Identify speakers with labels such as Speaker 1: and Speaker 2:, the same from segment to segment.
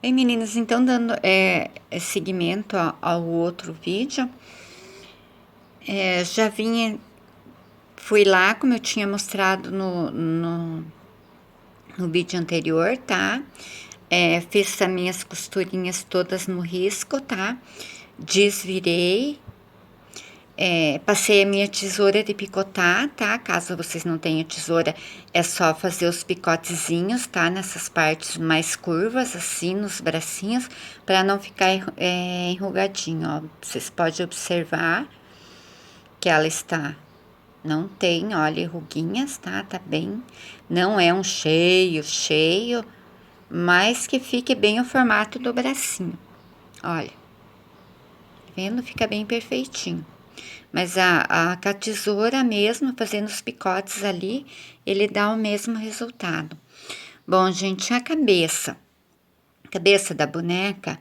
Speaker 1: Bem, meninas, então dando seguimento ao outro vídeo, já fui lá como eu tinha mostrado no vídeo anterior, tá? Fiz as minhas costurinhas todas no risco, tá? Desvirei, passei a minha tesoura de picotar, tá? Caso vocês não tenham tesoura, é só fazer os picotezinhos, tá? Nessas partes mais curvas, assim, nos bracinhos, para não ficar enrugadinho, ó. Vocês podem observar que ela não tem, olha, ruguinhas, tá? Tá bem, não é um cheio, mas que fique bem o formato do bracinho, olha. Tá vendo? Fica bem perfeitinho. Mas com a tesoura mesmo, fazendo os picotes ali, ele dá o mesmo resultado. Bom, gente, a cabeça da boneca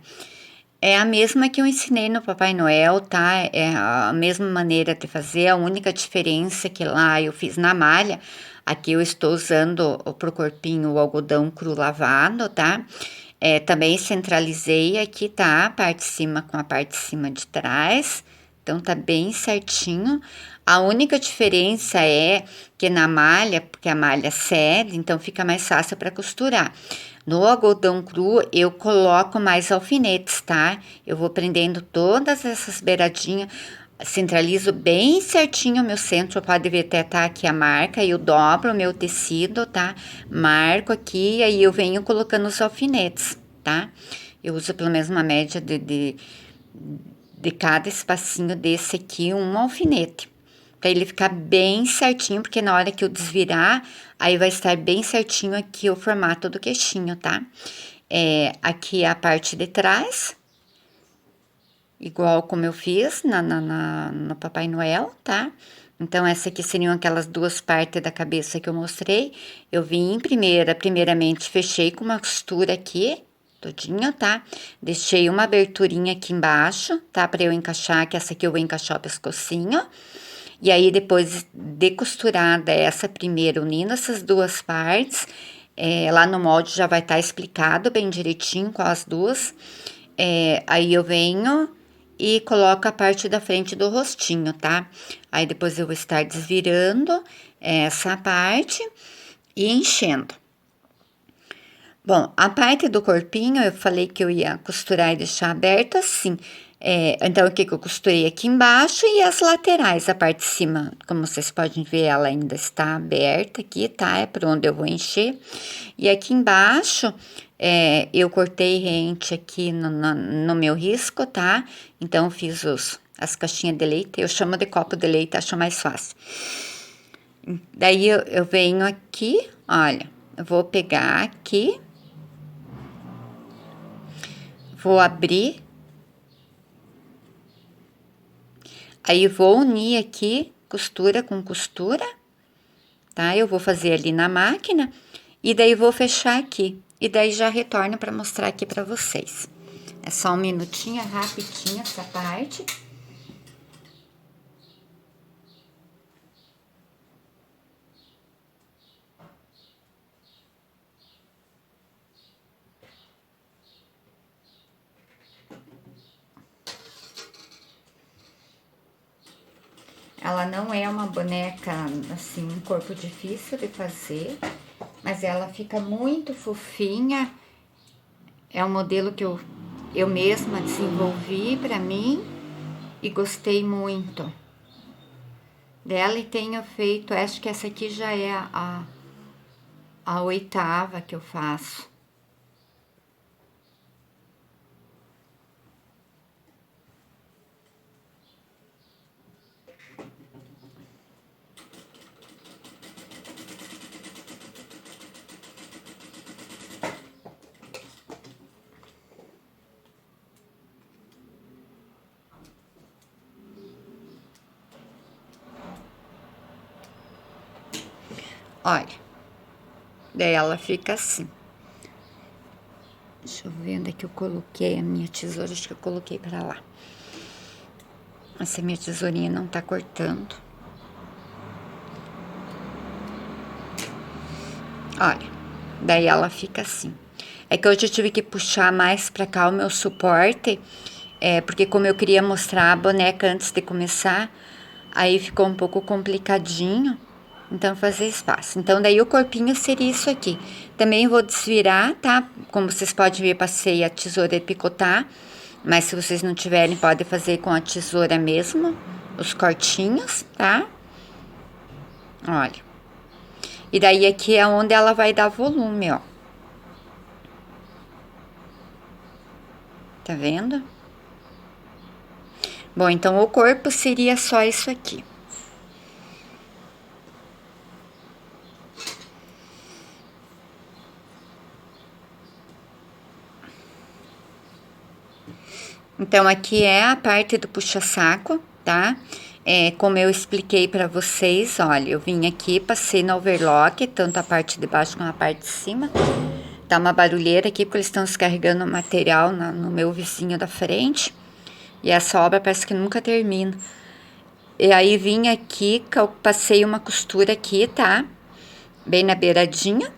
Speaker 1: é a mesma que eu ensinei no Papai Noel, tá? É a mesma maneira de fazer, a única diferença é que lá eu fiz na malha. Aqui eu estou usando pro corpinho o algodão cru lavado, tá? Também centralizei aqui, tá? A parte de cima com a parte de cima de trás. Então tá bem certinho. A única diferença é que na malha, porque a malha cede, então fica mais fácil para costurar. No algodão cru eu coloco mais alfinetes, tá? Eu vou prendendo todas essas beiradinhas, centralizo bem certinho o meu centro, pode ver até tá aqui a marca, eu dobro o meu tecido, tá? Marco aqui, aí eu venho colocando os alfinetes, tá? Eu uso pelo menos uma média de cada espacinho desse aqui, um alfinete. Pra ele ficar bem certinho, porque na hora que eu desvirar, aí vai estar bem certinho aqui o formato do queixinho, tá? Aqui é a parte de trás, igual como eu fiz no Papai Noel, tá? Então, essa aqui seriam aquelas duas partes da cabeça que eu mostrei. Eu vim primeiramente fechei com uma costura aqui, todinho, tá? Deixei uma aberturinha aqui embaixo, tá? Pra eu encaixar, que essa aqui eu vou encaixar o pescocinho. E aí, depois de costurada essa primeira, unindo essas duas partes, lá no molde já vai estar explicado bem direitinho com as duas. Aí eu venho e coloco a parte da frente do rostinho, tá? Aí depois eu vou estar desvirando essa parte e enchendo. Bom, a parte do corpinho eu falei que eu ia costurar e deixar aberto assim. Então, o que eu costurei aqui embaixo e as laterais, a parte de cima, como vocês podem ver, ela ainda está aberta aqui, tá? É por onde eu vou encher. E aqui embaixo, eu cortei rente aqui no meu risco, tá? Então, fiz as caixinhas de leite, eu chamo de copo de leite, acho mais fácil. Daí, eu venho aqui, olha, eu vou pegar aqui, vou abrir, aí vou unir aqui, costura com costura, tá? Eu vou fazer ali na máquina, e daí vou fechar aqui, e daí já retorno para mostrar aqui para vocês. É só um minutinho, rapidinho essa parte. Ela não é uma boneca, assim, um corpo difícil de fazer, mas ela fica muito fofinha. É um modelo que eu mesma desenvolvi pra mim e gostei muito dela e tenho feito, acho que essa aqui já é a oitava que eu faço. Olha, daí ela fica assim. Deixa eu ver onde é que eu coloquei a minha tesoura, acho que eu coloquei pra lá. Essa minha tesourinha não tá cortando. Olha, daí ela fica assim. É que hoje eu tive que puxar mais pra cá o meu suporte, porque como eu queria mostrar a boneca antes de começar, aí ficou um pouco complicadinho, então fazer espaço. Então daí o corpinho seria isso aqui. Também vou desvirar, tá? Como vocês podem ver, passei a tesoura de picotar, mas se vocês não tiverem, pode fazer com a tesoura mesmo, os cortinhos, tá? Olha. E daí aqui é onde ela vai dar volume, ó. Tá vendo? Bom, então o corpo seria só isso aqui. Então aqui é a parte do puxa-saco, tá? Como eu expliquei pra vocês, olha, eu vim aqui, passei no overlock, tanto a parte de baixo como a parte de cima. Tá uma barulheira aqui, porque eles estão descarregando material no meu vizinho da frente. E essa obra parece que nunca termina. E aí vim aqui, passei uma costura aqui, tá? Bem na beiradinha.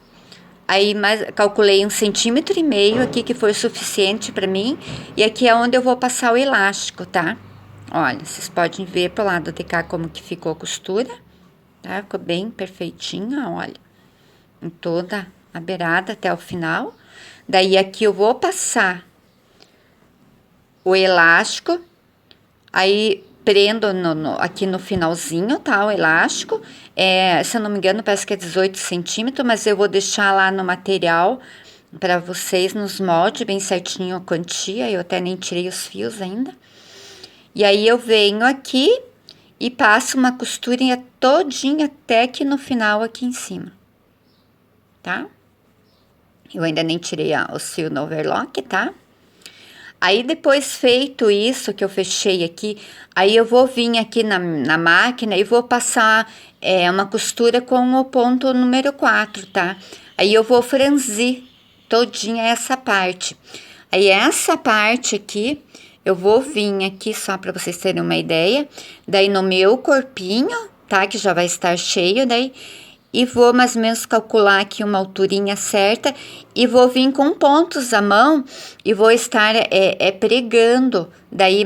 Speaker 1: Aí calculei 1,5 centímetro aqui, que foi o suficiente pra mim. E aqui é onde eu vou passar o elástico, tá? Olha, vocês podem ver pro lado de cá como que ficou a costura, tá? Ficou bem perfeitinha, olha. Em toda a beirada até o final. Daí aqui eu vou passar o elástico, aí prendo aqui no finalzinho, tá? O elástico, se eu não me engano, parece que é 18 centímetros, mas eu vou deixar lá no material para vocês, nos moldes, bem certinho a quantia, eu até nem tirei os fios ainda. E aí eu venho aqui e passo uma costurinha todinha até que no final aqui em cima, tá? Eu ainda nem tirei os fios no overlock, tá? Aí depois feito isso que eu fechei aqui, aí eu vou vir aqui na máquina e vou passar uma costura com o ponto número 4, tá? Aí eu vou franzir todinha essa parte. Aí essa parte aqui, eu vou vir aqui só para vocês terem uma ideia, daí no meu corpinho, tá? Que já vai estar cheio, daí... E vou mais ou menos calcular aqui uma alturinha certa e vou vir com pontos à mão e vou estar pregando,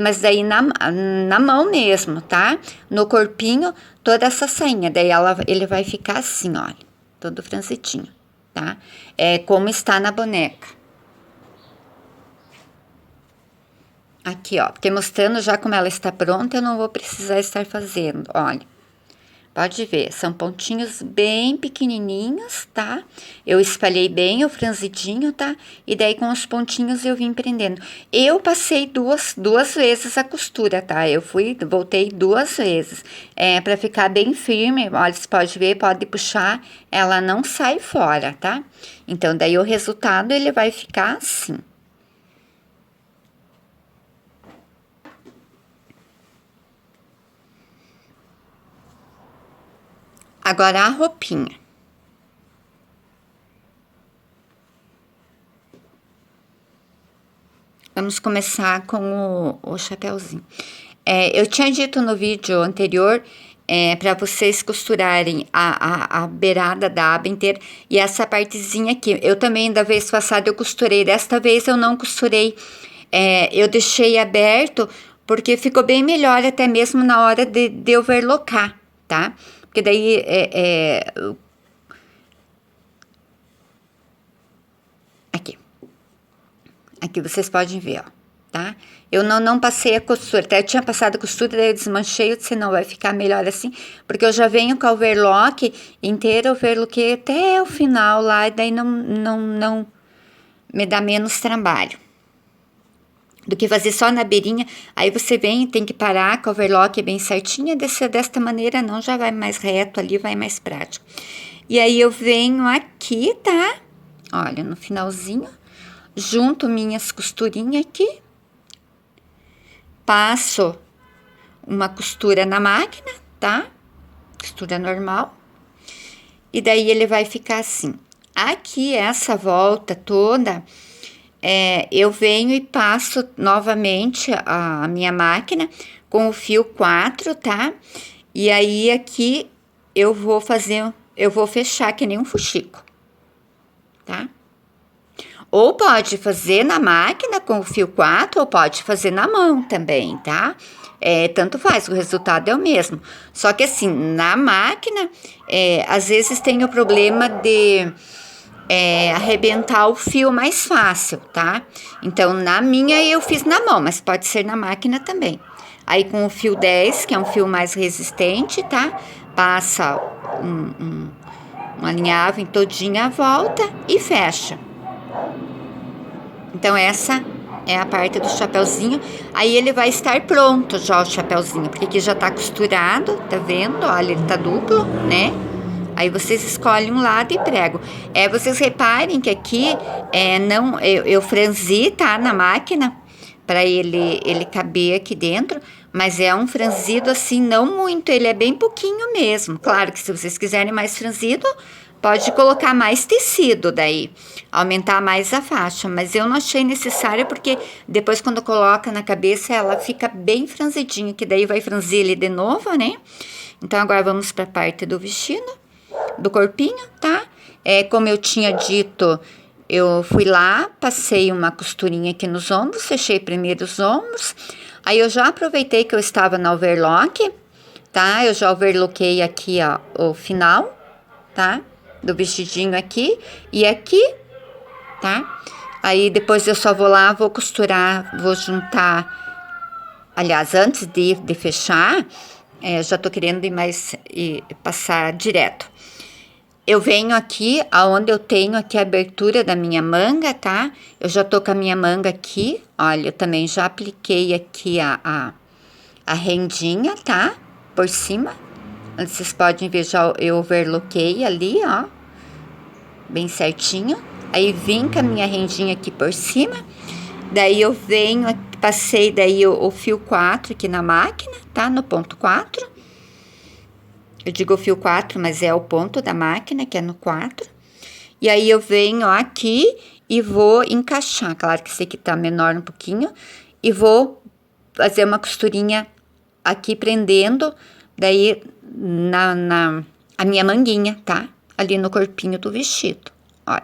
Speaker 1: mas daí na mão mesmo, tá? No corpinho, toda essa sainha, daí ele vai ficar assim, olha, todo franzitinho, tá? Como está na boneca. Aqui, ó, porque mostrando já como ela está pronta, eu não vou precisar estar fazendo, olha. Pode ver, são pontinhos bem pequenininhos, tá? Eu espalhei bem o franzidinho, tá? E daí com os pontinhos eu vim prendendo. Eu passei duas vezes a costura, tá? Voltei 2 vezes. Pra ficar bem firme, olha, você pode ver, pode puxar, ela não sai fora, tá? Então, daí o resultado, ele vai ficar assim. Agora a roupinha. Vamos começar com o chapéuzinho. Eu tinha dito no vídeo anterior para vocês costurarem a beirada da aba inteira e essa partezinha aqui. Eu também, da vez passada, eu costurei. Desta vez eu não costurei. Eu deixei aberto porque ficou bem melhor até mesmo na hora de overlocar, tá? Porque daí aqui vocês podem ver, ó, tá? Eu não passei a costura, até eu tinha passado a costura, daí eu desmanchei, eu disse, não, vai ficar melhor assim, porque eu já venho com o overlock inteiro, eu overloquei até o final lá, e daí não me dá menos trabalho do que fazer só na beirinha. Aí você vem e tem que parar com o overlock bem certinho, desta maneira não, já vai mais reto ali, vai mais prático. E aí eu venho aqui, tá? Olha, no finalzinho, junto minhas costurinhas aqui, passo uma costura na máquina, tá? Costura normal. E daí ele vai ficar assim. Aqui, essa volta toda, eu venho e passo novamente a minha máquina com o fio 4, tá? E aí aqui eu vou fechar que nem um fuxico, tá? Ou pode fazer na máquina com o fio 4, ou pode fazer na mão também, tá? Tanto faz, o resultado é o mesmo. Só que assim, na máquina, às vezes tem o problema de arrebentar o fio mais fácil, tá? Então, na minha eu fiz na mão, mas pode ser na máquina também. Aí com o fio 10, que é um fio mais resistente, tá? Passa uma alinhava todinha à volta e fecha. Então, essa é a parte do chapeuzinho. Aí ele vai estar pronto já o chapeuzinho, porque aqui já tá costurado, tá vendo? Olha, ele tá duplo, né? Aí vocês escolhem um lado e pregam. Vocês reparem que aqui não, eu franzi, tá? Na máquina, para ele caber aqui dentro. Mas é um franzido assim, não muito, ele é bem pouquinho mesmo. Claro que se vocês quiserem mais franzido, pode colocar mais tecido daí, aumentar mais a faixa. Mas eu não achei necessário, porque depois quando coloca na cabeça, ela fica bem franzidinha, que daí vai franzir ele de novo, né? Então agora vamos para a parte do vestido, do corpinho, tá? Como eu tinha dito, eu fui lá, passei uma costurinha aqui nos ombros, fechei primeiro os ombros. Aí eu já aproveitei que eu estava na overlock, tá? Eu já overloquei aqui, ó, o final, tá? Do vestidinho aqui e aqui, tá? Aí depois eu só vou lá, vou costurar, vou juntar. Aliás, antes de fechar, já tô querendo ir mais e passar direto. Eu venho aqui, aonde eu tenho aqui a abertura da minha manga, tá? Eu já tô com a minha manga aqui, olha, eu também já apliquei aqui a rendinha, tá? Por cima. Vocês podem ver, já eu overloquei ali, ó. Bem certinho. Aí vim com a minha rendinha aqui por cima. Daí eu venho, passei daí o fio 4 aqui na máquina, tá? No ponto 4. Eu digo o fio 4, mas é o ponto da máquina, que é no 4. E aí eu venho aqui e vou encaixar. Claro que esse aqui tá menor um pouquinho. E vou fazer uma costurinha aqui prendendo, daí a minha manguinha, tá? Ali no corpinho do vestido, olha.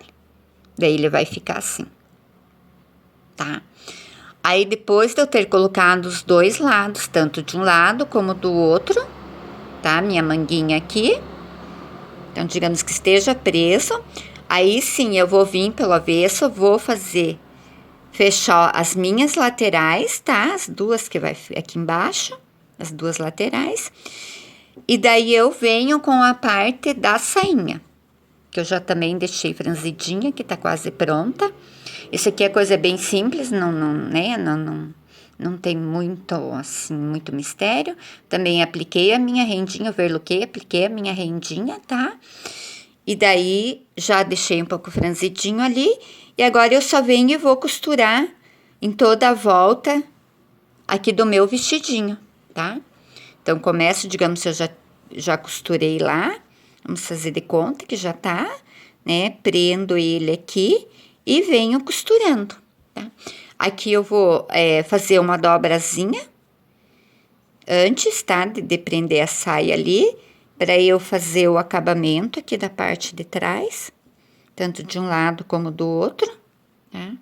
Speaker 1: Daí ele vai ficar assim, tá? Aí depois de eu ter colocado os dois lados, tanto de um lado como do outro, tá? Minha manguinha aqui. Então, digamos que esteja preso. Aí sim, eu vou vir pelo avesso, vou fechar as minhas laterais, tá? As duas que vai aqui embaixo, as duas laterais. E daí eu venho com a parte da sainha, que eu já também deixei franzidinha, que tá quase pronta. Isso aqui é coisa bem simples, não tem muito, assim, muito mistério. Também apliquei a minha rendinha, overloquei, apliquei a minha rendinha, tá? E daí, já deixei um pouco franzidinho ali. E agora eu só venho e vou costurar em toda a volta aqui do meu vestidinho, tá? Então, começo, digamos, eu já costurei lá. Vamos fazer de conta que já tá, né? Prendo ele aqui e venho costurando, tá? Aqui eu vou fazer uma dobrazinha antes, tá? De prender a saia ali, para eu fazer o acabamento aqui da parte de trás, tanto de um lado como do outro, tá?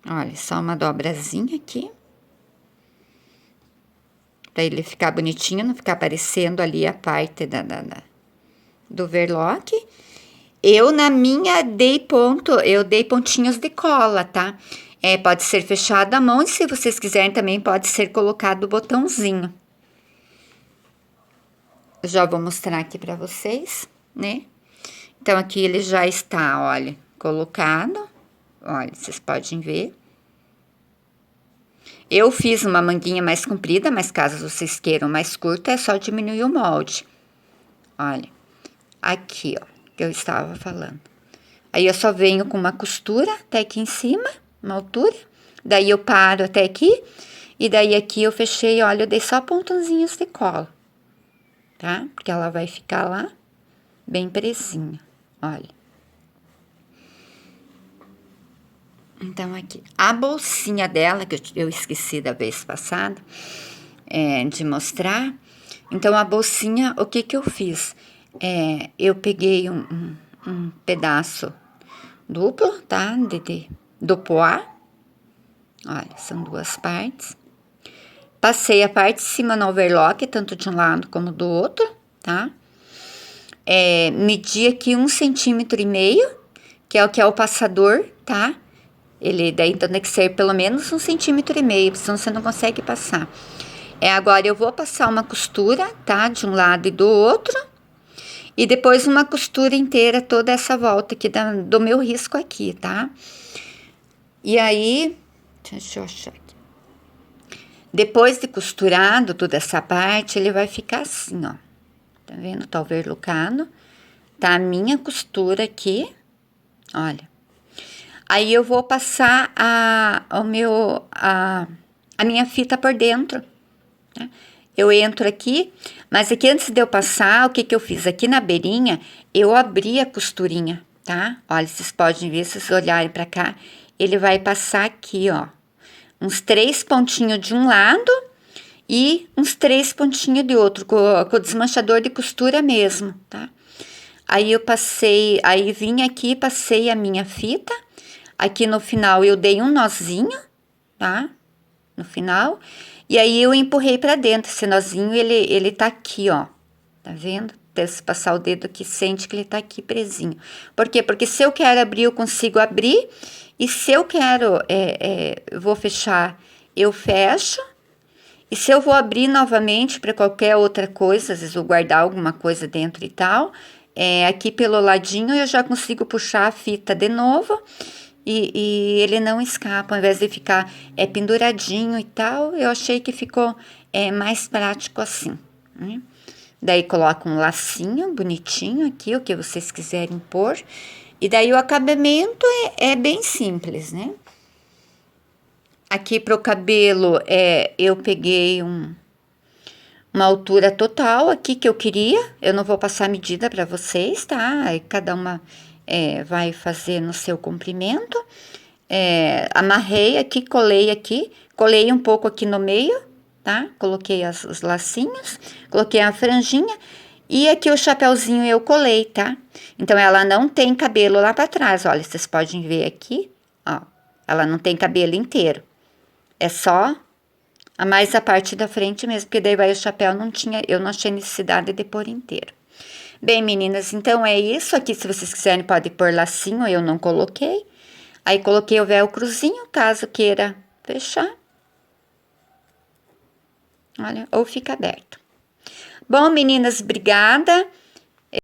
Speaker 1: Olha, só uma dobrazinha aqui, para ele ficar bonitinho, não ficar aparecendo ali a parte do overlock. Eu, na minha, eu dei pontinhos de cola, tá? Pode ser fechado a mão, e se vocês quiserem também pode ser colocado o botãozinho. Eu já vou mostrar aqui pra vocês, né? Então, aqui ele já está, olha, colocado. Olha, vocês podem ver. Eu fiz uma manguinha mais comprida, mas caso vocês queiram mais curta, é só diminuir o molde. Olha, aqui, ó, que eu estava falando. Aí, eu só venho com uma costura até aqui em cima, uma altura. Daí, eu paro até aqui. E daí, aqui eu fechei, olha, eu dei só pontozinhos de cola. Tá? Porque ela vai ficar lá bem presinha, olha. Então, aqui, a bolsinha dela, que eu esqueci da vez passada, de mostrar. Então, a bolsinha, o que eu fiz? Eu peguei um pedaço duplo, tá? Do poá. Olha, são 2 partes. Passei a parte de cima no overlock, tanto de um lado como do outro, tá? Medi aqui 1,5 centímetro, que é o passador, tá? Ele daí então tem que ser pelo menos 1,5 centímetro, senão você não consegue passar. Agora eu vou passar uma costura, tá? De um lado e do outro. E depois uma costura inteira, toda essa volta aqui do meu risco aqui, tá? E aí, deixa eu achar aqui. Depois de costurado toda essa parte, ele vai ficar assim, ó. Tá vendo? Tá overlockado. Tá a minha costura aqui, olha. Aí eu vou passar a minha fita por dentro, né? Eu entro aqui, mas aqui antes de eu passar, o que eu fiz? Aqui na beirinha, eu abri a costurinha, tá? Olha, vocês podem ver, se vocês olharem pra cá, ele vai passar aqui, ó. Uns 3 pontinhos de um lado e uns 3 pontinhos de outro, com o desmanchador de costura mesmo, tá? Aí eu passei, aí vim aqui, passei a minha fita. Aqui no final eu dei um nozinho, tá? No final. E aí eu empurrei pra dentro. Esse nozinho, ele tá aqui, ó. Tá vendo? Se passar o dedo aqui, sente que ele tá aqui presinho. Por quê? Porque se eu quero abrir, eu consigo abrir. E se eu quero, vou fechar, eu fecho. E se eu vou abrir novamente para qualquer outra coisa, às vezes eu guardar alguma coisa dentro e tal, aqui pelo ladinho eu já consigo puxar a fita de novo e ele não escapa, ao invés de ficar penduradinho e tal, eu achei que ficou mais prático assim, né? Daí coloco um lacinho bonitinho aqui, o que vocês quiserem pôr, e daí o acabamento é bem simples, né? Aqui pro cabelo, eu peguei uma altura total aqui que eu queria. Eu não vou passar medida para vocês, tá? Cada uma vai fazer no seu comprimento. Amarrei aqui, colei um pouco aqui no meio, tá? Coloquei os lacinhos, coloquei a franjinha. E aqui o chapéuzinho eu colei, tá? Então, ela não tem cabelo lá para trás, olha, vocês podem ver aqui, ó. Ela não tem cabelo inteiro. É só mais a parte da frente mesmo, porque daí vai o chapéu, eu não achei necessidade de pôr inteiro. Bem, meninas, então é isso. Aqui, se vocês quiserem, pode pôr lacinho, eu não coloquei. Aí, coloquei o velcrozinho, caso queira fechar. Olha, ou fica aberto. Bom, meninas, obrigada.